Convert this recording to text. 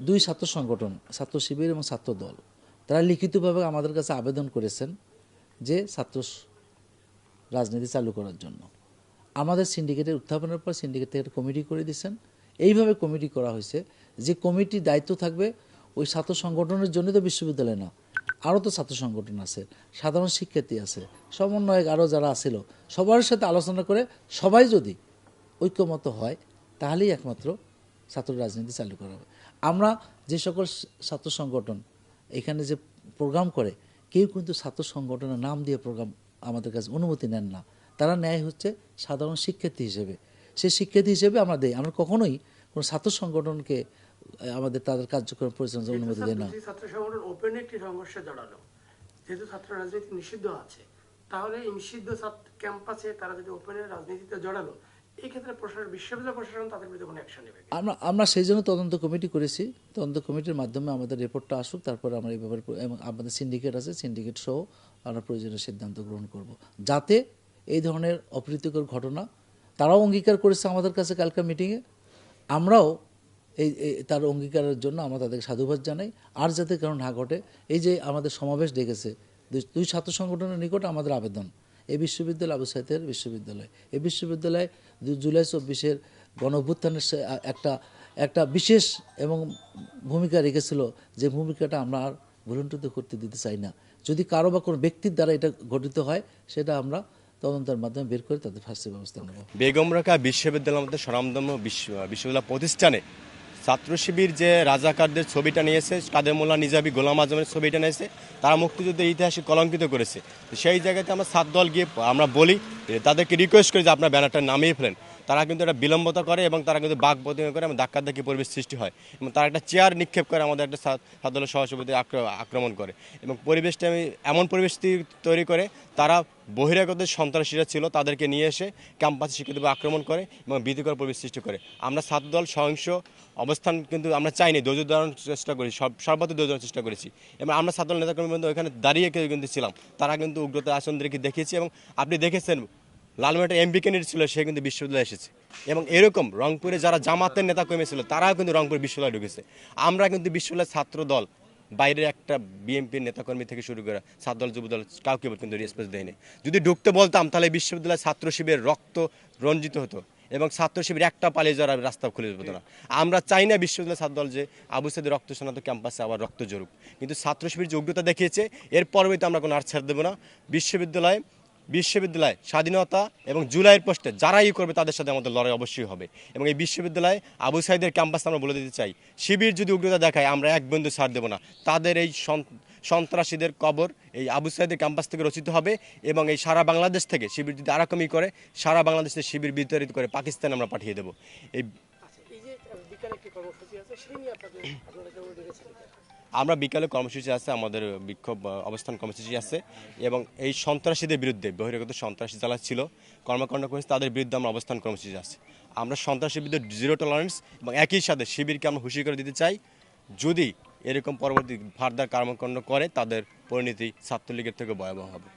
দুই ছাত্র সংগঠন ছাত্র শিবির এবং ছাত্র দল তারা লিখিতভাবে আমাদের কাছে আবেদন করেছেন যে ছাত্র রাজনীতি চালু করার জন্য। আমাদের সিন্ডিকেটের উত্থাপনের পর সিন্ডিকেট থেকে একটা কমিটি করে দিয়েছেন। এইভাবে কমিটি করা হয়েছে যে কমিটির দায়িত্ব থাকবে ওই ছাত্র সংগঠনের জন্য, তো বিশ্ববিদ্যালয় না, আরও তো ছাত্র সংগঠন আছে, সাধারণ শিক্ষার্থী আছে, সমন্বয়ক আরও যারা আছিল, সবার সাথে আলোচনা করে সবাই যদি ঐক্যমত হয় তাহলেই একমাত্র ছাত্র রাজনীতি চালু করা হবে। আমরা যে সকল ছাত্র সংগঠন এখানে যে প্রোগ্রাম করে কেউ কিন্তু ছাত্র সংগঠনের নাম দিয়ে প্রোগ্রাম আমাদের কাছে অনুমতি নেন না। তারা নেয় হচ্ছে সাধারণ শিক্ষার্থী হিসেবে। সেই শিক্ষার্থী হিসেবে আমরা দেই। আমরা কখনোই কোনো ছাত্র সংগঠনকে আমাদের তাদের কার্যক্রম পরিচালনার অনুমতি দেয় না। ছাত্র সংগঠন ওপেন একটি সংঘর্ষে জড়ালো, যেহেতু ছাত্র রাজনীতি নিষিদ্ধ আছে, তাহলে এই নিষিদ্ধ ক্যাম্পাসে তারা যদি ওপেনের রাজনীতিতে জড়ালো, এই ক্ষেত্রে বিশ্ববিদ্যালয় প্রশাসন তাদের বিরুদ্ধে কোনো অ্যাকশন নেবে? আমরা সেই জন্য তদন্ত কমিটি করেছি। তদন্ত কমিটির মাধ্যমে আমাদের রিপোর্টটা আসুক, তারপরে আমরা এই ব্যাপারে আমাদের সিন্ডিকেট আছে, সিন্ডিকেট সহ আমরা প্রয়োজনীয় সিদ্ধান্ত গ্রহণ করব, যাতে এই ধরনের অপ্রীতিকর ঘটনা, তারাও অঙ্গীকার করেছে আমাদের কাছে কালকার মিটিংয়ে, আমরাও এই তার অঙ্গীকারের জন্য আমরা তাদেরকে সাধুবাদ জানাই। আর যাতে কারণ না ঘটে, এই যে আমাদের সমাবেশ ডেকেছে দুই ছাত্র সংগঠনের নিকট আমাদের আবেদন, এই বিশ্ববিদ্যালয় আবু সাইদের বিশ্ববিদ্যালয়, এই বিশ্ববিদ্যালয় জুলাই 24-এর গণ অভ্যুত্থানের একটা বিশেষ এবং ভূমিকা রেখেছিল, যে ভূমিকাটা আমরা আর ভুলণ্ঠিত করতে দিতে চাই না। যদি কারো বা কোনো ব্যক্তির দ্বারা এটা ঘটিত হয়, সেটা আমরা তদন্তের মাধ্যমে বের করে তাদের ফাঁসির ব্যবস্থা নেব। বেগম রোকেয়া বিশ্ববিদ্যালয়ের মধ্যে স্বনামধন্য বিশ্ববিদ্যালয় প্রতিষ্ঠানে ছাত্র শিবির যে রাজাকারদের ছবিটা নিয়েছে, কাদের মোল্লা নিজামী, গোলাম আজমের ছবিটা নিয়েছে, তারা মুক্তিযুদ্ধের ইতিহাসে কলঙ্কিত করেছে। সেই জায়গাতে আমরা ছাত্র দল গিয়ে আমরা বলি, তাদেরকে রিকোয়েস্ট করি যে আপনার ব্যানারটা নামিয়ে ফেলেন। তারা কিন্তু এটা বিলম্বতা করে এবং তারা কিন্তু বাক প্রতিমা করে এবং ধাক্কাধাক্কি পরিবেশ সৃষ্টি হয় এবং তারা একটা চেয়ার নিক্ষেপ করে আমাদের একটা ছাত্র দলের সহসভাপতি আক্রমণ করে এবং পরিবেশটা এমন পরিবেশ তৈরি করে, তারা বহিরাগত সন্ত্রাসীরা ছিল তাদেরকে নিয়ে এসে ক্যাম্পাসে শিক্ষার্থীদের আক্রমণ করে এবং ভীতিকর পরিবেশ সৃষ্টি করে। আমরা ছাত্রদল সহিংস অবস্থান কিন্তু আমরা চাইনি, ধৈর্য ধারণের চেষ্টা করি, সর্বত্র ধৈর্য ধারণের চেষ্টা করেছি এবং আমরা ছাত্রদল নেতাকর্মী বন্ধু ওইখানে দাঁড়িয়ে কিন্তু ছিলাম। তারা কিন্তু উগ্রতা আচরণদেরকে দেখিয়েছে এবং আপনি দেখেছেন লালমাটা এমপি ক্যান্ডিডেট ছিল, সে কিন্তু বিশ্ববিদ্যালয়ে এসেছে এবং এরকম রংপুরে যারা জামাতের নেতাকর্মী ছিল তারাও কিন্তু রংপুর বিশ্ববিদ্যালয়ে ঢুকেছে। আমরা কিন্তু বিশ্ববিদ্যালয়ের ছাত্র দল বাইরের একটা বিএনপির নেতাকর্মী থেকে শুরু করে ছাত্রদল যুবদল কাউকে কিন্তু রেসপেক্ট দেয়নি। যদি ঢুকতে বলতাম তাহলে বিশ্ববিদ্যালয়ের ছাত্র শিবিরের রক্ত রঞ্জিত হতো এবং ছাত্র শিবির একটা পালিয়ে যাওয়ার রাস্তা খুলে যেত না। আমরা চাই না বিশ্ববিদ্যালয় ছাত্রদল যে আবু সাইদের রক্ত শোনাতো ক্যাম্পাসে আবার রক্ত জড়ুক, কিন্তু ছাত্র শিবির যে উগ্রতা দেখিয়েছে এর পরবর্তীতে আমরা কোনো আর ছাড় দেবো না। বিশ্ববিদ্যালয় স্বাধীনতা এবং জুলাইয়ের পোস্টে যারাই করবে তাদের সাথে আমাদের লড়াই অবশ্যই হবে এবং এই বিশ্ববিদ্যালয়ে আবু সাইদের ক্যাম্পাস আমরা বলে দিতে চাই, শিবির যদি উগ্রতা দেখায় আমরা এক বিন্দু ছাড় দেবো না। তাদের এই সন্ত্রাসীদের কবর এই আবু সাইদের ক্যাম্পাস থেকে রচিত হবে এবং এই সারা বাংলাদেশ থেকে শিবির যদি আরকমই করে, সারা বাংলাদেশে শিবির বিতাড়িত করে পাকিস্তানে আমরা পাঠিয়ে দেবো। আমরা বিকালে কর্মসূচি আছে, আমাদের বিক্ষোভ অবস্থান কর্মসূচি আছে এবং এই সন্ত্রাসীদের বিরুদ্ধে, বহিরাগত সন্ত্রাসী যারা ছিল কর্মকাণ্ড করেছে তাদের বিরুদ্ধে আমরা অবস্থান কর্মসূচি আছে। আমরা সন্ত্রাসীর বিরুদ্ধে জিরো টলারেন্স এবং একই সাথে শিবিরকে আমরা হুঁশিয়ারি করে দিতে চাই, যদি এরকম পরবর্তী ফার্দার কর্মকাণ্ড করে তাদের পরিণতি ছাত্রলীগের থেকে ভয়াবহ হবে।